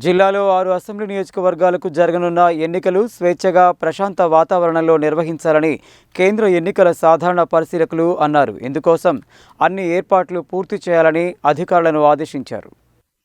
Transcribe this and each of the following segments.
జిల్లాలో 6 అసెంబ్లీ నియోజకవర్గాలకు జరగనున్న ఎన్నికలు స్వేచ్ఛగా ప్రశాంత వాతావరణంలో నిర్వహించాలని కేంద్ర ఎన్నికల సాధారణ పరిశీలకులు అన్నారు. ఇందుకోసం అన్ని ఏర్పాట్లు పూర్తి చేయాలని అధికారులను ఆదేశించారు.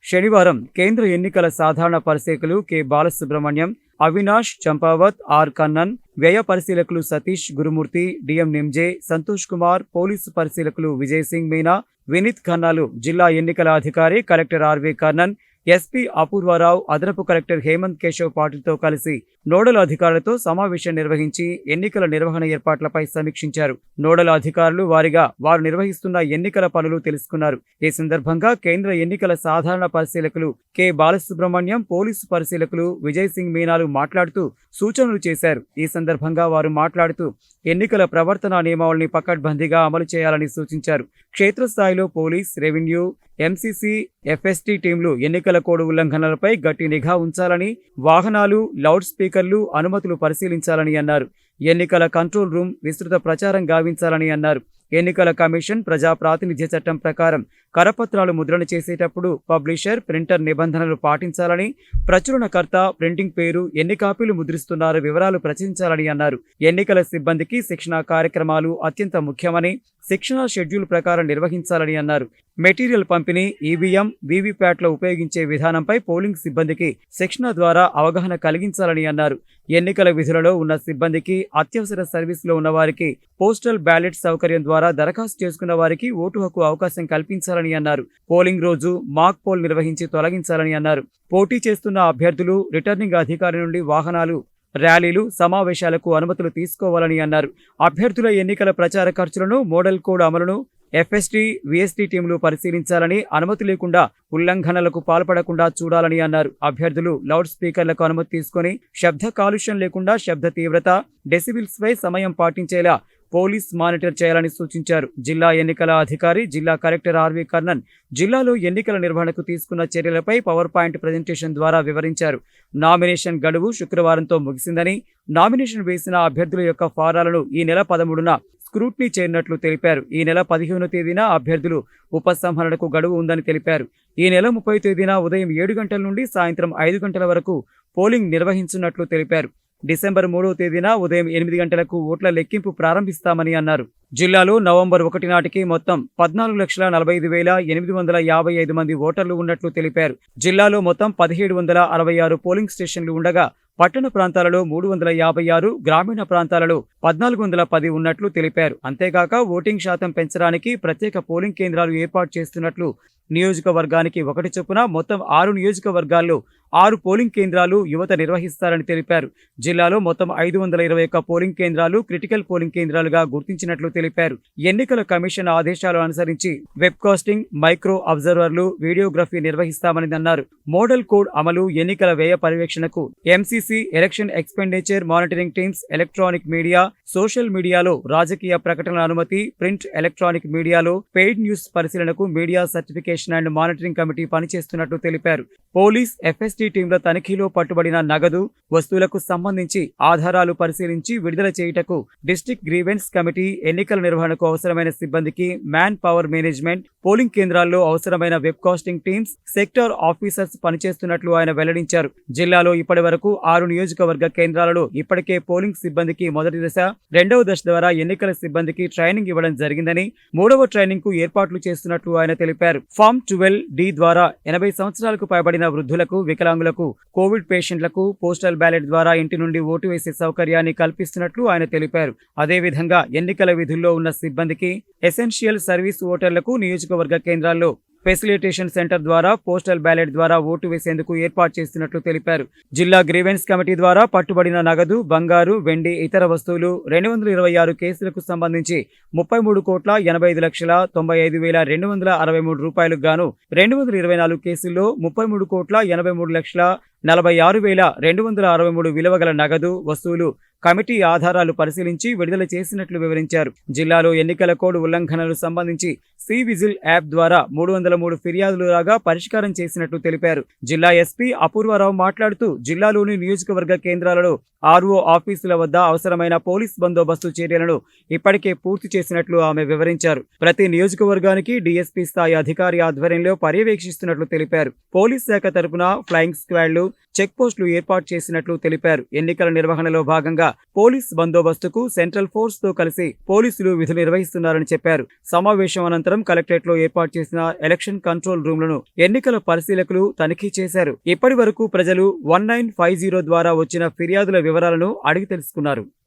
శనివారం కేంద్ర ఎన్నికల సాధారణ పరిశీలకులు కె బాలసుబ్రహ్మణ్యం, అవినాష్ చంపావత్, ఆర్ కన్నన్, వ్యయ పరిశీలకులు సతీష్ గురుమూర్తి, డిఎం నిమ్జే, సంతోష్ కుమార్, పోలీసు పరిశీలకులు విజయ్ సింగ్ మీనా, వినీత్ ఖన్నాలు, జిల్లా ఎన్నికల అధికారి collector RV Karnan, SP Apoorva Rao, అదనపు కలెక్టర్ హేమంత్ కేశవ్ పాటిల్తో కలిసి నోడల్ అధికారులతో సమావేశం నిర్వహించి ఎన్నికల నిర్వహణ ఏర్పాట్లపై సమీక్షించారు. నోడల్ అధికారులు వారిగా వారు నిర్వహిస్తున్న ఎన్నికల పనులు తెలుసుకున్నారు. ఈ సందర్భంగా కేంద్ర ఎన్నికల సాధారణ పరిశీలకులు కె బాలసుబ్రహ్మణ్యం, పోలీసు పరిశీలకులు విజయ్ సింగ్ మీనాలు మాట్లాడుతూ సూచనలు చేశారు. ఈ సందర్భంగా వారు మాట్లాడుతూ ఎన్నికల ప్రవర్తన నియమావళిని పకడ్బందీగా అమలు చేయాలని సూచించారు. క్షేత్రస్థాయిలో పోలీస్, రెవెన్యూ, ఎంసీసీ, ఎఫ్ఎస్టీ టీంలు ఎన్నికల కోడ్ ఉల్లంఘనలపై గట్టి నిఘా ఉంచాలని, వాహనాలు, లౌడ్ స్పీకర్లు, అనుమతులు పరిశీలించాలని అన్నారు. ఎన్నికల కంట్రోల్ రూమ్ విస్తృత ప్రచారం గావించాలని అన్నారు. ఎన్నికల కమిషన్ ప్రజా ప్రాతినిధ్య చట్టం ప్రకారం కరపత్రాలు ముద్రణ చేసేటప్పుడు పబ్లిషర్, ప్రింటర్ నిబంధనలు పాటించాలని, ప్రచురణకర్త, ప్రింటింగ్ పేరు, ఎన్ని కాపీలు ముద్రిస్తున్నారో వివరాలు ప్రచురించాలని అన్నారు. ఎన్నికల సిబ్బందికి శిక్షణా కార్యక్రమాలు అత్యంత ముఖ్యమని, శిక్షణా షెడ్యూల్ ప్రకారం నిర్వహించాలని అన్నారు. మెటీరియల్ పంపిణీ, ఈవీఎం, వీవీప్యాట్ల ఉపయోగించే విధానంపై పోలింగ్ సిబ్బందికి శిక్షణ ద్వారా అవగాహన కలిగించాలని అన్నారు. ఎన్నికల విధులలో ఉన్న సిబ్బందికి, అత్యవసర సర్వీసులో ఉన్న వారికి పోస్టల్ బ్యాలెట్ సౌకర్యం ద్వారా దరఖాస్తు చేసుకున్న వారికి ఓటు హక్కు అవకాశం కల్పించాలని అన్నారు. పోలింగ్ రోజు మాక్ పోల్ నిర్వహించి తొలగించాలని అన్నారు. పోటీ చేస్తున్న అభ్యర్థులు, రిటర్నింగ్ అధికారి నుండి వాహనాలు, ర్యాలీలు, సమావేశాలకు అనుమతులు తీసుకోవాలని అన్నారు. అభ్యర్థుల ఎన్నికల ప్రచార ఖర్చులను, మోడల్ కోడ్ అమలును ఎఫ్ఎస్టీ, విఎస్టీ టీంలు పరిశీలించాలని, అనుమతి లేకుండా ఉల్లంఘనలకు పాల్పడకుండా చూడాలని అన్నారు. అభ్యర్థులు లౌడ్ స్పీకర్లకు అనుమతి తీసుకొని శబ్ద కాలుష్యం లేకుండా శబ్ద తీవ్రత, డెసిబిల్స్ పై సమయం పాటించేలా పోలీస్ మానిటర్ చేయాలని సూచించారు. జిల్లా ఎన్నికల అధికారి, జిల్లా కలెక్టర్ ఆర్వి కర్ణన్ జిల్లాలో ఎన్నికల నిర్వహణకు తీసుకున్న చర్యలపై పవర్ పాయింట్ ప్రజెంటేషన్ ద్వారా వివరించారు. నామినేషన్ గడువు శుక్రవారంతో ముగిసిందని, నామినేషన్ వేసిన అభ్యర్థుల యొక్క ఫారాలను ఈ నెల 13న స్క్రూట్నీ చేరినట్లు తెలిపారు. ఈ నెల 15వ తేదీన అభ్యర్థులు ఉపసంహరణకు గడువు ఉందని తెలిపారు. ఈ నెల 30వ తేదీన ఉదయం 7 గంటల నుండి సాయంత్రం 5 గంటల వరకు పోలింగ్ నిర్వహించున్నట్లు తెలిపారు. డిసెంబర్ 3వ తేదీన ఉదయం 8 గంటలకు ఓట్ల లెక్కింపు ప్రారంభిస్తామని అన్నారు. జిల్లాలో నవంబర్ 1 నాటికి మొత్తం 14,45,855 మంది ఓటర్లు ఉన్నట్లు తెలిపారు. జిల్లాలో మొత్తం 1766 పోలింగ్ స్టేషన్లు ఉండగా పట్టణ ప్రాంతాలలో 356, గ్రామీణ ప్రాంతాలలో 1410 ఉన్నట్లు తెలిపారు. అంతేకాక ఓటింగ్ శాతం పెంచడానికి ప్రత్యేక పోలింగ్ కేంద్రాలు ఏర్పాటు చేస్తున్నట్లు, నియోజకవర్గానికి 1 చొప్పున మొత్తం 6 నియోజకవర్గాల్లో 6 పోలింగ్ కేంద్రాలు యువత నిర్వహిస్తారని తెలిపారు. జిల్లాలో మొత్తం 521 పోలింగ్ కేంద్రాలు క్రిటికల్ పోలింగ్ కేంద్రాలుగా గుర్తించినట్లు తెలిపారు. ఎన్నికల కమిషన్ ఆదేశాలు అనుసరించి వెబ్కాస్టింగ్, మైక్రో అబ్జర్వర్లు, వీడియోగ్రఫీ నిర్వహిస్తామని అన్నారు. మోడల్ కోడ్ అమలు, ఎన్నికల వ్యయ పర్యవేక్షణకు MCC, election expenditure monitoring teams, electronic media, social మీడియాలో రాజకీయ ప్రకటనల అనుమతి, ప్రింట్ ఎలక్ట్రానిక్ మీడియాలో పెయిడ్ న్యూస్ పరిశీలనకు media certification and monitoring committee పనిచేస్తున్నట్లు తెలిపారు. పోలీస్, ఎఫ్ఎస్టీ టీంల తనిఖీలో పట్టుబడిన నగదు, వస్తువులకు సంబంధించి ఆధారాలు పరిశీలించి విడుదల చేయుటకు డిస్ట్రిక్ట్ గ్రీవెన్స్ కమిటీ, ఎన్నికల నిర్వహణకు అవసరమైన సిబ్బందికి మ్యాన్ పవర్ మేనేజ్మెంట్, పోలింగ్ కేంద్రాల్లో అవసరమైన వెబ్కాస్టింగ్ టీమ్స్, సెక్టార్ ఆఫీసర్స్ పనిచేస్తున్నట్లు ఆయన వెల్లడించారు. జిల్లాలో ఇప్పటి వరకు 6 నియోజకవర్గ కేంద్రాలలో ఇప్పటికే పోలింగ్ సిబ్బందికి మొదటి దశ, 2వ దశ ద్వారా ఎన్నికల సిబ్బందికి ట్రైనింగ్ ఇవ్వడం జరిగిందని, 3వ ట్రైనింగ్ కు ఏర్పాట్లు చేస్తున్నట్లు ఆయన తెలిపారు. ఫామ్ 12D ద్వారా 80 సంవత్సరాలకు పైబడిన వృద్ధులకు, వికలాంగులకు, కోవిడ్ పేషెంట్లకు పోస్టల్ బ్యాలెట్ ద్వారా ఇంటి నుండి ఓటు వేసే సౌకర్యాన్ని కల్పిస్తున్నట్లు ఆయన తెలిపారు. అదేవిధంగా ఎన్నికల విధుల్లో ఉన్న సిబ్బందికి, ఎసెన్షియల్ సర్వీస్ ఓటర్లకు నియోజకవర్గ కేంద్రాల్లో ఫెసిలిటేషన్ సెంటర్ ద్వారా పోస్టల్ బ్యాలెట్ ద్వారా ఓటు వేసేందుకు ఏర్పాటు చేస్తున్నట్లు తెలిపారు. జిల్లా గ్రీవెన్స్ కమిటీ ద్వారా పట్టుబడిన నగదు, బంగారు, వెండి, ఇతర వస్తువులు 226 కేసులకు సంబంధించి 33,85,95,263 రూపాయలకు గాను 224 కేసుల్లో 33,83,46,263 విలువ గల నగదు, వస్తువులు కమిటీ ఆధారాలు పరిశీలించి విడుదల చేసినట్లు వివరించారు. జిల్లాలో ఎన్నికల కోడ్ ఉల్లంఘనలు సంబంధించి సి విజిల్ యాప్ ద్వారా 303 ఫిర్యాదులు రాగా పరిష్కారం చేసినట్లు తెలిపారు. జిల్లా ఎస్పీ అపూర్వరావు మాట్లాడుతూ జిల్లాలోని నియోజకవర్గ కేంద్రాలలో ఆర్ఓ ఆఫీసుల వద్ద అవసరమైన పోలీస్ బందోబస్తు చర్యలను ఇప్పటికే పూర్తి చేసినట్లు ఆమె వివరించారు. ప్రతి నియోజకవర్గానికి డీఎస్పీ స్థాయి అధికారి ఆధ్వర్యంలో పర్యవేక్షిస్తున్నట్లు తెలిపారు. పోలీస్ శాఖ తరపున ఫ్లయింగ్ స్క్వాడ్లు, చెక్ పోస్టులు ఏర్పాటు చేసినట్లు తెలిపారు. ఎన్నికల నిర్వహణలో భాగంగా పోలీస్ బందోబస్తుకు సెంట్రల్ ఫోర్స్ తో కలిసి పోలీసులు విధులు నిర్వహిస్తున్నారని చెప్పారు. సమావేశం అనంతరం కలెక్టరేట్ లో ఏర్పాటు చేసిన ఎలక్షన్ కంట్రోల్ రూమ్లను ఎన్నికల పరిశీలకులు తనిఖీ చేశారు. ఇప్పటి వరకు ప్రజలు 1950 ద్వారా వచ్చిన ఫిర్యాదుల వివరాలను అడిగి తెలుసుకున్నారు.